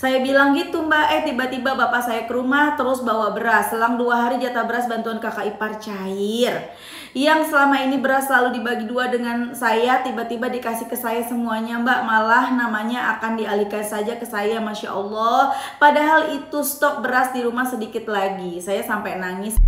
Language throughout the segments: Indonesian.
Saya bilang gitu mbak, tiba-tiba bapak saya ke rumah terus bawa beras. Selang 2 hari jatah beras bantuan kakak ipar cair. Yang selama ini beras selalu dibagi 2 dengan saya, tiba-tiba dikasih ke saya semuanya mbak. Malah namanya akan dialihkan saja ke saya, Masya Allah. Padahal itu stok beras di rumah sedikit lagi. Saya sampai nangis.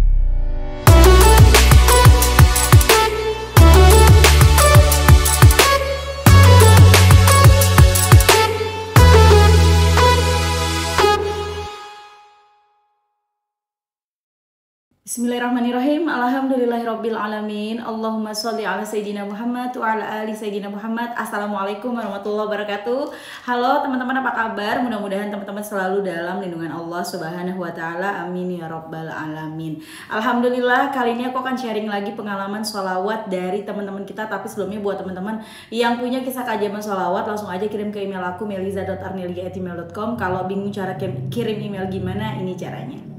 Bismillahirrahmanirrahim. Alhamdulillahirabbil alamin. Allahumma sholli ala sayyidina Muhammad wa ala ali sayyidina Muhammad. Assalamualaikum warahmatullahi wabarakatuh. Halo teman-teman, apa kabar? Mudah-mudahan teman-teman selalu dalam lindungan Allah Subhanahu wa taala. Amin ya rabbal alamin. Alhamdulillah, kali ini aku akan sharing lagi pengalaman sholawat dari teman-teman kita. Tapi sebelumnya buat teman-teman yang punya kisah keajaiban sholawat, langsung aja kirim ke email aku meliza.arnelia@gmail.com. Kalau bingung cara kirim email gimana, ini caranya.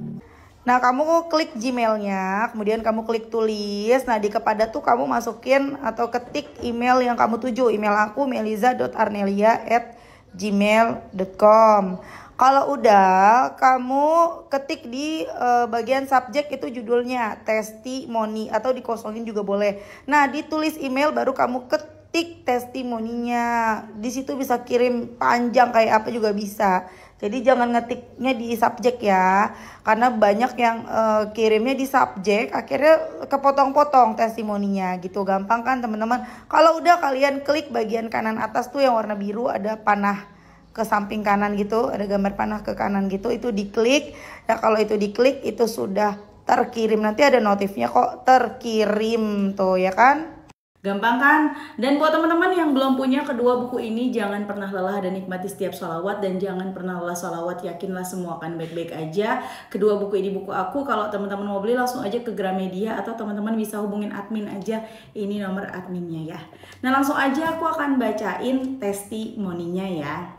Nah, kamu klik Gmailnya, kemudian kamu klik tulis. Nah, di kepada tuh kamu masukin atau ketik email yang kamu tuju. Email aku meliza.arnelia@gmail.com. Kalau udah, kamu ketik di bagian subjek itu judulnya testimoni atau dikosongin juga boleh. Nah, ditulis email baru kamu ketik testimoninya. Di situ bisa kirim panjang kayak apa juga bisa. Jadi jangan ngetiknya di subjek ya, karena banyak yang kirimnya di subjek, akhirnya kepotong-potong testimoninya gitu. Gampang kan teman-teman? Kalau udah, kalian klik bagian kanan atas tuh yang warna biru, ada panah ke samping kanan gitu, ada gambar panah ke kanan gitu, itu diklik. Nah kalau itu diklik itu sudah terkirim, nanti ada notifnya kok terkirim tuh ya kan? Gampang kan? Dan buat teman-teman yang belum punya kedua buku ini, jangan pernah lelah dan nikmati setiap sholawat. Dan jangan pernah lelah sholawat, yakinlah semua akan baik-baik aja. Kedua buku ini buku aku. Kalau teman-teman mau beli langsung aja ke Gramedia, atau teman-teman bisa hubungin admin aja. Ini nomor adminnya ya. Nah langsung aja aku akan bacain testimoninya ya.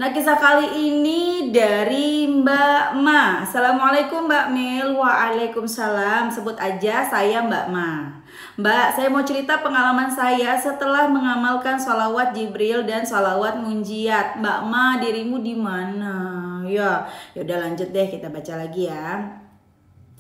Nah kisah kali ini dari Mbak Ma. Assalamualaikum Mbak Mil. Waalaikumsalam. Sebut aja saya Mbak Ma. Mbak, saya mau cerita pengalaman saya setelah mengamalkan sholawat Jibril dan sholawat munjiat. Mbak Ma, dirimu di mana? Ya udah lanjut deh, kita baca lagi ya.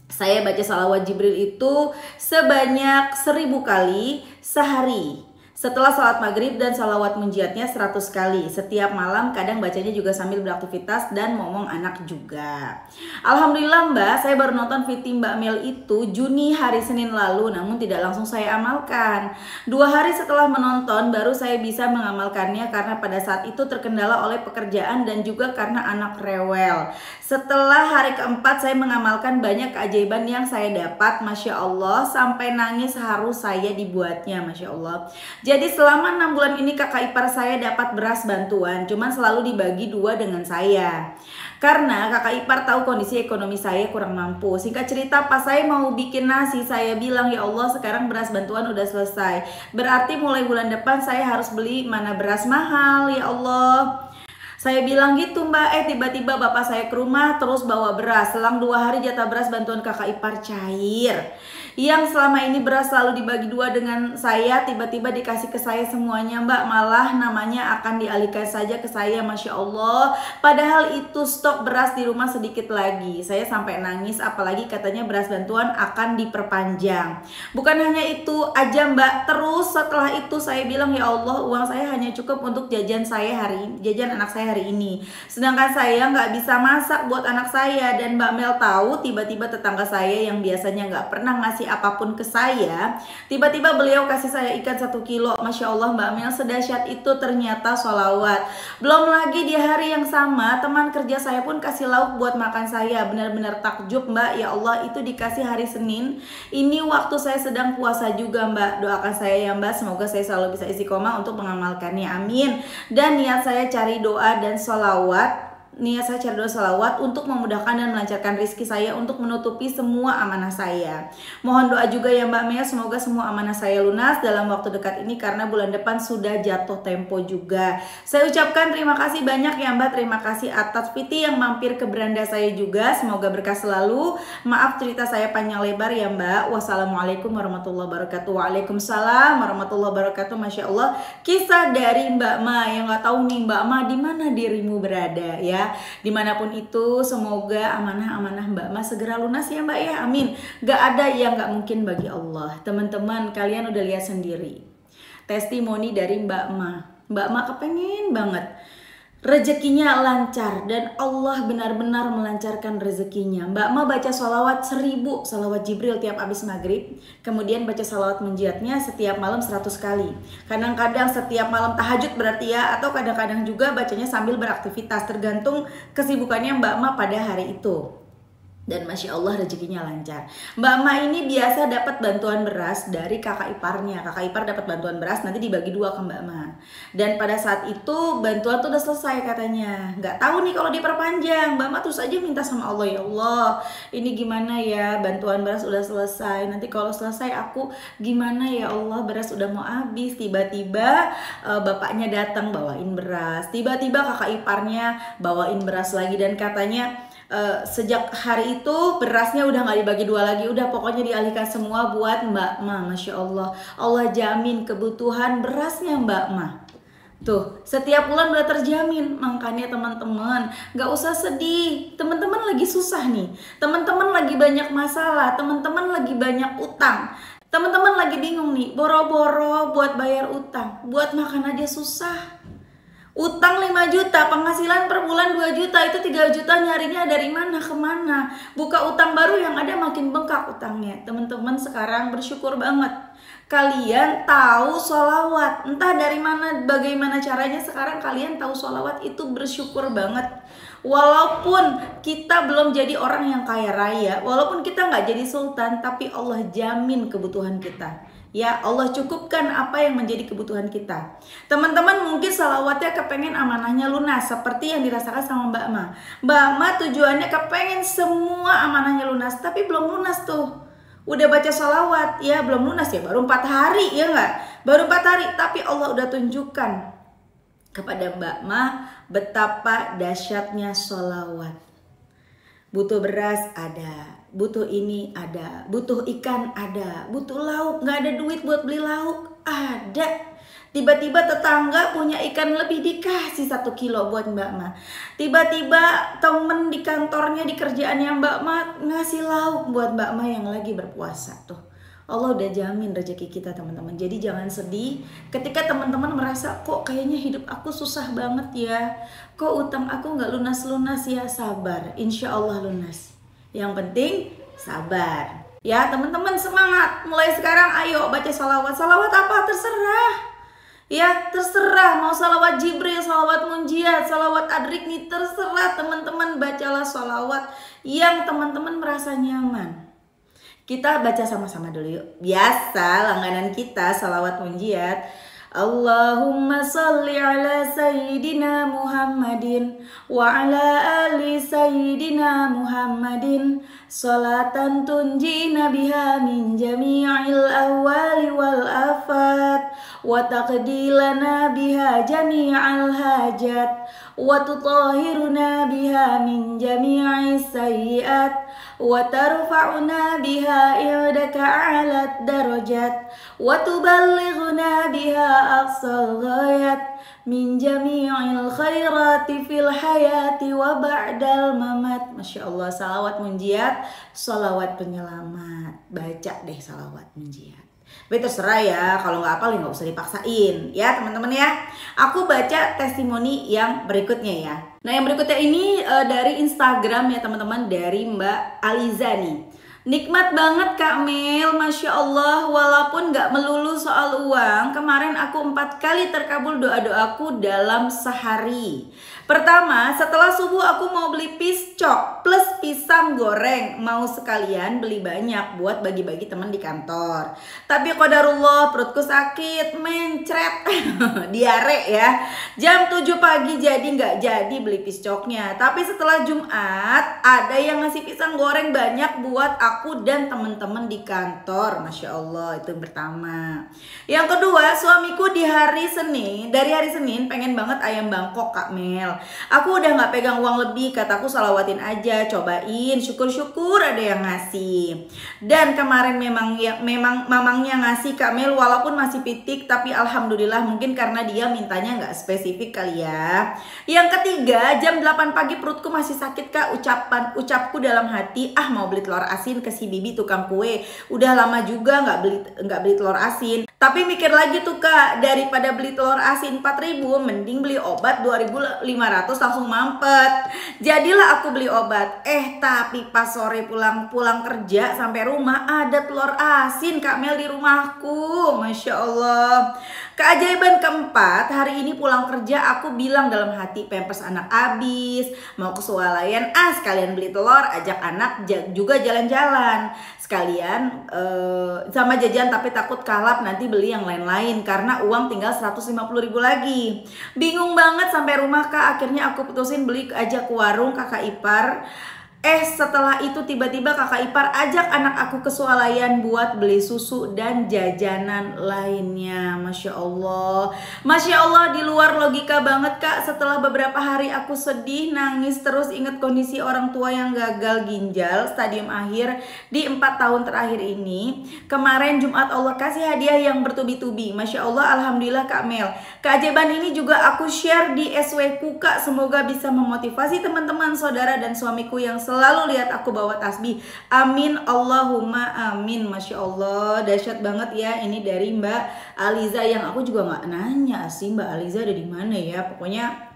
Saya baca sholawat Jibril itu sebanyak 1000 kali sehari. Setelah sholat maghrib dan sholawat munjiatnya 100 kali. Setiap malam kadang bacanya juga sambil beraktivitas dan ngomong anak juga. Alhamdulillah Mbak, saya baru nonton VT Mbak Mel itu Juni hari Senin lalu, namun tidak langsung saya amalkan. 2 hari setelah menonton baru saya bisa mengamalkannya karena pada saat itu terkendala oleh pekerjaan dan juga karena anak rewel. Setelah hari keempat saya mengamalkan banyak keajaiban yang saya dapat, Masya Allah, sampai nangis harus saya dibuatnya, Masya Allah. Jadi selama 6 bulan ini kakak ipar saya dapat beras bantuan, cuman selalu dibagi 2 dengan saya. Karena kakak ipar tahu kondisi ekonomi saya kurang mampu. Singkat cerita, pas saya mau bikin nasi, saya bilang, ya Allah sekarang beras bantuan udah selesai. Berarti mulai bulan depan saya harus beli mana beras mahal, ya Allah. Saya bilang gitu mbak, tiba-tiba bapak saya ke rumah terus bawa beras. Selang 2 hari jatah beras bantuan kakak ipar cair. Yang selama ini beras selalu dibagi 2 dengan saya, tiba-tiba dikasih ke saya semuanya mbak. Malah namanya akan dialihkan saja ke saya, Masya Allah. Padahal itu stok beras di rumah sedikit lagi. Saya sampai nangis, apalagi katanya beras bantuan akan diperpanjang. Bukan hanya itu aja mbak, terus setelah itu saya bilang, ya Allah uang saya hanya cukup untuk jajan saya hari ini, jajan anak saya hari ini. Sedangkan saya nggak bisa masak buat anak saya. Dan Mbak Mel tahu, tiba-tiba tetangga saya yang biasanya nggak pernah ngasih apapun ke saya, tiba-tiba beliau kasih saya ikan 1 kilo. Masya Allah Mbak Mel, sedahsyat itu ternyata sholawat. Belum lagi di hari yang sama teman kerja saya pun kasih lauk buat makan saya. Benar-benar takjub Mbak, ya Allah, itu dikasih hari Senin. Ini waktu saya sedang puasa juga Mbak. Doakan saya ya Mbak, semoga saya selalu bisa istiqomah untuk mengamalkannya, amin. Dan niat saya cari doa dan sholawat niat saya cari doa salawat untuk memudahkan dan melancarkan rezeki saya, untuk menutupi semua amanah saya. Mohon doa juga ya Mbak Mel, semoga semua amanah saya lunas dalam waktu dekat ini karena bulan depan sudah jatuh tempo juga. Saya ucapkan terima kasih banyak ya Mbak, terima kasih atas Viti yang mampir ke beranda saya juga. Semoga berkah selalu. Maaf cerita saya panjang lebar ya Mbak. Wassalamualaikum warahmatullahi wabarakatuh. Waalaikumsalam warahmatullahi wabarakatuh. Masya Allah, kisah dari Mbak Ma yang nggak tahu nih Mbak Ma di mana dirimu berada ya. Dimanapun itu, semoga amanah-amanah Mbak Ma segera lunas ya Mbak ya. Amin. Gak ada yang gak mungkin bagi Allah. Teman-teman, kalian udah lihat sendiri testimoni dari Mbak Ma. Mbak Ma kepengen banget rezekinya lancar dan Allah benar-benar melancarkan rezekinya. Mbak Ma baca sholawat 1000 sholawat Jibril tiap habis maghrib, kemudian baca sholawat munjiatnya setiap malam 100 kali. Kadang-kadang setiap malam tahajud berarti ya, atau kadang-kadang juga bacanya sambil beraktivitas, tergantung kesibukannya Mbak Ma pada hari itu. Dan Masya Allah rezekinya lancar. Mbak Ma ini biasa dapat bantuan beras dari kakak iparnya. Kakak ipar dapat bantuan beras, nanti dibagi 2 ke Mbak Ma. Dan pada saat itu bantuan tuh udah selesai katanya. Nggak tahu nih kalau diperpanjang. Mbak Ma terus aja minta sama Allah, ya Allah ini gimana ya, bantuan beras udah selesai, nanti kalau selesai aku gimana ya Allah, beras udah mau habis. Tiba-tiba bapaknya datang bawain beras. Tiba-tiba kakak iparnya bawain beras lagi dan katanya sejak hari itu berasnya udah nggak dibagi 2 lagi, udah pokoknya dialihkan semua buat Mbak Ma. Masya Allah, Allah jamin kebutuhan berasnya Mbak Ma. Tuh, setiap bulan udah terjamin. Makanya teman-teman nggak usah sedih. Teman-teman lagi susah nih, teman-teman lagi banyak masalah, teman-teman lagi banyak utang, teman-teman lagi bingung nih, boro-boro buat bayar utang, buat makan aja susah. Utang 5 juta, penghasilan per bulan 2 juta, itu 3 juta nyarinya dari mana kemana? Buka utang baru yang ada makin bengkak utangnya. Teman-teman sekarang bersyukur banget kalian tahu sholawat. Entah dari mana, bagaimana caranya sekarang kalian tahu sholawat, itu bersyukur banget. Walaupun kita belum jadi orang yang kaya raya, walaupun kita nggak jadi sultan, tapi Allah jamin kebutuhan kita. Ya Allah cukupkan apa yang menjadi kebutuhan kita. Teman-teman mungkin salawatnya kepengen amanahnya lunas seperti yang dirasakan sama Mbak Ma. Mbak Ma tujuannya kepengen semua amanahnya lunas, tapi belum lunas tuh. Udah baca salawat ya belum lunas ya, baru 4 hari ya nggak? Baru 4 hari, tapi Allah udah tunjukkan kepada Mbak Ma betapa dahsyatnya salawat. Butuh beras ada, butuh ini ada, butuh ikan ada, butuh lauk, nggak ada duit buat beli lauk, ada. Tiba-tiba tetangga punya ikan lebih, dikasih 1 kilo buat Mbak Ma. Tiba-tiba temen di kantornya, di kerjaannya Mbak Ma ngasih lauk buat Mbak Ma yang lagi berpuasa. Tuh, Allah udah jamin rezeki kita teman-teman. Jadi jangan sedih ketika teman-teman merasa kok kayaknya hidup aku susah banget ya, kok utang aku nggak lunas-lunas ya. Sabar, insya Allah lunas. Yang penting sabar ya teman-teman. Semangat, mulai sekarang ayo baca salawat. Salawat apa? Terserah ya, terserah mau salawat Jibril, salawat munjiat, salawat adrik nih, terserah teman-teman. Bacalah salawat yang teman-teman merasa nyaman. Kita baca sama-sama dulu yuk. Biasa langganan kita salawat munjiat. Allahumma salli ala sayyidina Muhammadin wa ala ali sayyidina Muhammadin salatan tunjina biha min jami'il ahwali wal afat wa taqdilana biha jami'al hajat wa tutahhiruna biha min jami'is sayyiat wa tarfa'una biha indaka 'alat darajat wa tuballighuna biha aqsal ghayat min jami'il khairati fil hayati wa ba'dal mamat. Masya Allah, salawat munjiat, salawat penyelamat. Baca deh salawat munjiat. Tapi terserah ya, kalau nggak hafal ya nggak usah dipaksain ya teman-teman ya. Aku baca testimoni yang berikutnya ya. Nah yang berikutnya ini dari Instagram ya teman-teman, dari Mbak Alizani. Nikmat banget Kak Mel, Masya Allah, walaupun gak melulu soal uang. Kemarin aku 4 kali terkabul doa-doaku dalam sehari. Pertama, setelah subuh aku mau beli piscok plus pisang goreng. Mau sekalian beli banyak buat bagi-bagi teman di kantor. Tapi qadarullah perutku sakit, mencret, diare ya. Jam 7 pagi jadi nggak jadi beli piscoknya. Tapi setelah Jumat ada yang ngasih pisang goreng banyak buat aku dan teman-teman di kantor. Masya Allah, itu yang pertama. Yang kedua, suamiku dari hari Senin pengen banget ayam Bangkok Kak Mel. Aku udah gak pegang uang lebih, kataku salawatin aja, cobain, syukur-syukur ada yang ngasih. Dan kemarin memang mamangnya ngasih Kak Mel walaupun masih pitik, tapi alhamdulillah mungkin karena dia mintanya gak spesifik kali ya. Yang ketiga, jam 8 pagi perutku masih sakit Kak. Ucapku dalam hati, mau beli telur asin ke si Bibi tukang kue. Udah lama juga gak beli telur asin. Tapi mikir lagi tuh Kak, daripada beli telur asin 4.000 mending beli obat 2.500 langsung mampet. Jadilah aku beli obat. Tapi pas sore pulang kerja sampai rumah ada telur asin Kak Mel di rumahku. Masya Allah. Keajaiban keempat, hari ini pulang kerja aku bilang dalam hati, pampers anak habis, mau ke swalayan, sekalian beli telur, ajak anak juga jalan-jalan. Sekalian sama jajan, tapi takut kalap nanti beli yang lain-lain karena uang tinggal 150.000 lagi. Bingung banget sampai rumah Kak, akhirnya aku putusin beli aja ke warung kakak ipar. Setelah itu tiba-tiba kakak ipar ajak anak aku ke swalayan buat beli susu dan jajanan lainnya. Masya Allah. Masya Allah, di luar logika banget Kak. Setelah beberapa hari aku sedih, nangis terus inget kondisi orang tua yang gagal ginjal stadium akhir di 4 tahun terakhir ini. Kemarin Jumat Allah kasih hadiah yang bertubi-tubi. Masya Allah, alhamdulillah Kak Mel. Keajaiban ini juga aku share di SW ku Kak. Semoga bisa memotivasi teman-teman, saudara dan suamiku yang selalu lihat aku bawa tasbih. Amin, Allahumma amin. Masya Allah, dahsyat banget ya. Ini dari Mbak Aliza yang aku juga nggak nanya sih Mbak Aliza ada di mana ya. Pokoknya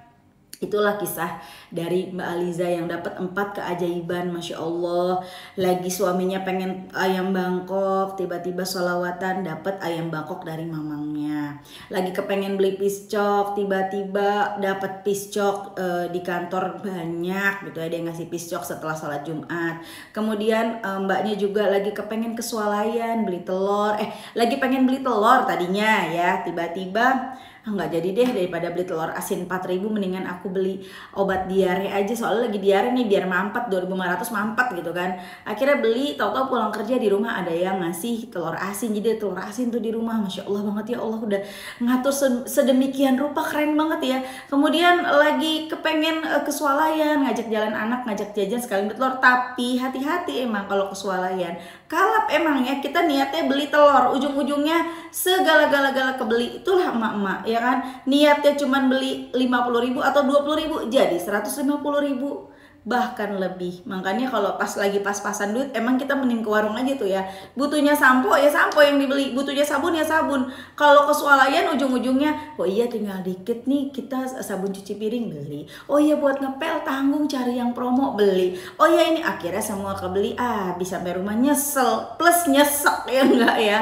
itulah kisah dari Mbak Aliza yang dapat 4 keajaiban. Masya Allah. Lagi suaminya pengen ayam Bangkok, tiba-tiba sholawatan dapat ayam Bangkok dari mamangnya. Lagi kepengen beli piscok, tiba-tiba dapat piscok di kantor banyak gitu ya. Dia ngasih piscok setelah sholat Jumat. Kemudian mbaknya juga lagi kepengen ke swalayan beli telur. Lagi pengen beli telur tadinya ya. Tiba-tiba nggak jadi deh, daripada beli telur asin 4.000 mendingan aku beli obat diare aja, soalnya lagi diare nih biar mampet 2.500 mampet gitu kan. Akhirnya beli, tahu-tahu pulang kerja di rumah ada yang ngasih telur asin, jadi telur asin tuh di rumah. Masya Allah banget ya Allah, udah ngatur sedemikian rupa, keren banget ya. Kemudian lagi kepengen ke swalayan, ngajak jalan anak, ngajak jajan sekalian beli telur. Tapi hati-hati emang kalau ke swalayan, kalap emang ya, kita niatnya beli telur, ujung-ujungnya segala-gala kebeli. Itulah emak-emak ya kan, niatnya cuman beli 50.000 atau 20.000 jadi 150.000 bahkan lebih. Makanya kalau lagi pas-pasan duit emang kita mending ke warung aja tuh ya. Butuhnya sampo ya sampo yang dibeli, butuhnya sabun ya sabun. Kalau ke swalayan ujung-ujungnya, oh iya tinggal dikit nih, kita sabun cuci piring beli. Oh iya buat ngepel tanggung cari yang promo beli. Oh iya ini akhirnya semua kebeli, bisa sampai rumah nyesel plus nyesek ya enggak ya.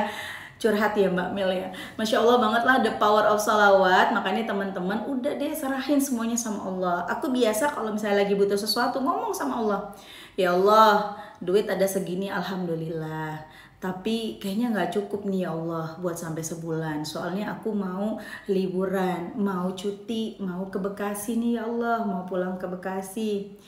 Curhat ya Mbak Mel ya. Masya Allah banget lah, the power of salawat. Makanya teman-teman udah deh serahin semuanya sama Allah. Aku biasa kalau misalnya lagi butuh sesuatu ngomong sama Allah, ya Allah duit ada segini alhamdulillah, tapi kayaknya nggak cukup nih ya Allah buat sampai sebulan. Soalnya aku mau liburan, mau cuti, mau ke Bekasi nih ya Allah, mau pulang ke Bekasi.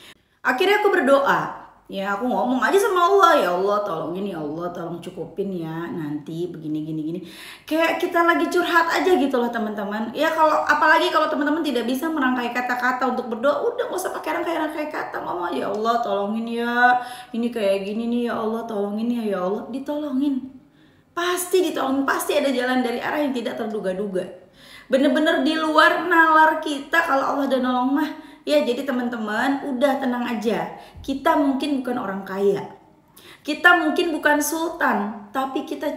Akhirnya aku berdoa. Ya aku ngomong aja sama Allah, ya Allah tolongin ya Allah, tolong cukupin ya nanti begini. Kayak kita lagi curhat aja gitu loh teman-teman. Ya kalau apalagi kalau teman-teman tidak bisa merangkai kata-kata untuk berdoa, udah gak usah pakai rangkai kata, ngomong ya Allah tolongin ya, ini kayak gini nih ya Allah tolongin ya Allah, ditolongin. Pasti ditolongin, pasti ada jalan dari arah yang tidak terduga-duga. Bener-bener di luar nalar kita kalau Allah udah nolong mah. Ya jadi teman-teman udah tenang aja. Kita mungkin bukan orang kaya, kita mungkin bukan sultan, tapi kita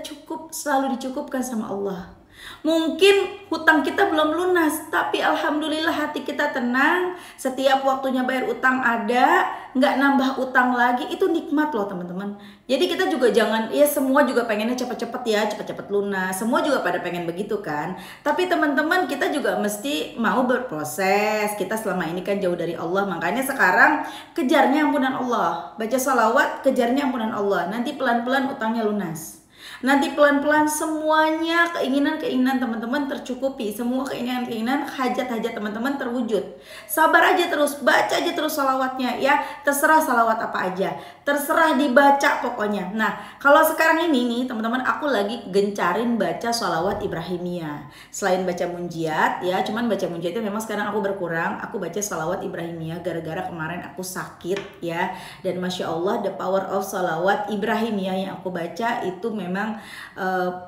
selalu dicukupkan sama Allah. Mungkin hutang kita belum lunas, tapi alhamdulillah hati kita tenang. Setiap waktunya bayar utang ada, nggak nambah utang lagi, itu nikmat loh teman-teman. Jadi kita juga jangan, ya semua juga pengennya cepet-cepet ya, cepet-cepet lunas. Semua juga pada pengen begitu kan. Tapi teman-teman kita juga mesti mau berproses. Kita selama ini kan jauh dari Allah, makanya sekarang kejarnya ampunan Allah. Baca salawat, kejarnya ampunan Allah. Nanti pelan-pelan utangnya lunas. Nanti pelan-pelan semuanya keinginan-keinginan teman-teman tercukupi. Semua keinginan-keinginan, hajat-hajat teman-teman terwujud. Sabar aja terus, baca aja terus salawatnya ya. Terserah salawat apa aja, terserah dibaca pokoknya. Nah, kalau sekarang ini nih teman-teman, aku lagi gencarin baca salawat Ibrahimiyah. Selain baca munjiat ya, cuman baca munjiatnya memang sekarang aku berkurang. Aku baca salawat Ibrahimiyah gara-gara kemarin aku sakit ya. Dan Masya Allah, the power of salawat Ibrahimiyah yang aku baca itu memang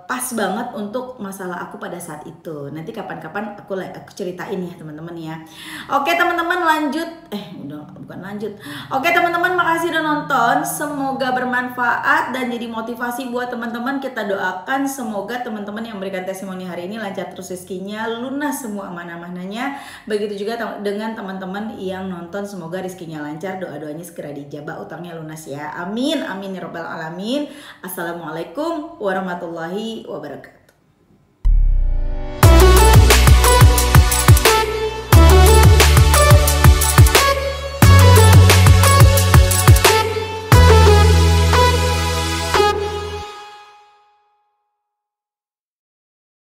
pas banget untuk masalah aku pada saat itu. Nanti kapan-kapan aku ceritain ya teman-teman ya. Oke teman-teman, lanjut. Bukan lanjut. Oke teman-teman, makasih udah nonton. Semoga bermanfaat dan jadi motivasi buat teman-teman. Kita doakan semoga teman-teman yang memberikan testimoni hari ini lancar terus rezekinya, lunas semua amanah-amanahnya. Begitu juga dengan teman-teman yang nonton, semoga rezekinya lancar, doa-doanya segera dijabah, utangnya lunas ya. Amin, amin ya rabbal alamin. Assalamualaikum warahmatullahi wabarakatuh.